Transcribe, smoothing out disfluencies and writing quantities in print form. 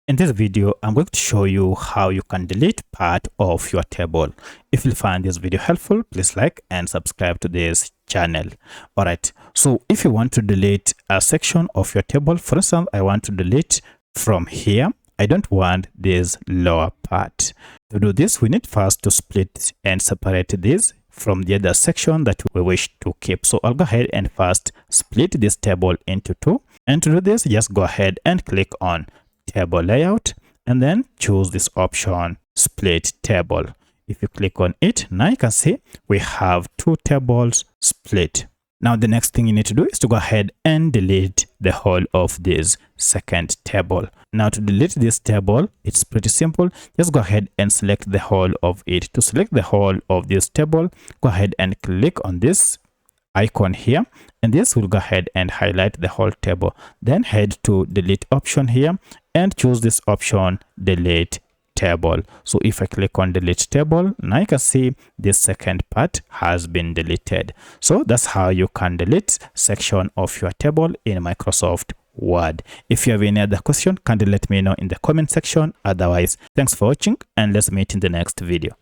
In this video, I'm going to show you how you can delete part of your table. If you find this video helpful, please like and subscribe to this channel. Alright, so if you want to delete a section of your table, for instance, I want to delete from here. I don't want this lower part. To do this, we need first to split and separate this from the other section that we wish to keep. So I'll go ahead and first split this table into two. And to do this, just go ahead and click on table layout and then choose this option split table. If you click on it, now you can see we have two tables split. Now the next thing you need to do is to go ahead and delete the whole of this second table. Now to delete this table, it's pretty simple. Just go ahead and select the whole of it. To select the whole of this table, go ahead and click on this icon here, and this will go ahead and highlight the whole table. Then head to delete option here and choose this option delete table. So if I click on delete table, now you can see this second part has been deleted. So that's how you can delete section of your table in Microsoft Word. If you have any other question, kindly let me know in the comment section. Otherwise, thanks for watching and let's meet in the next video.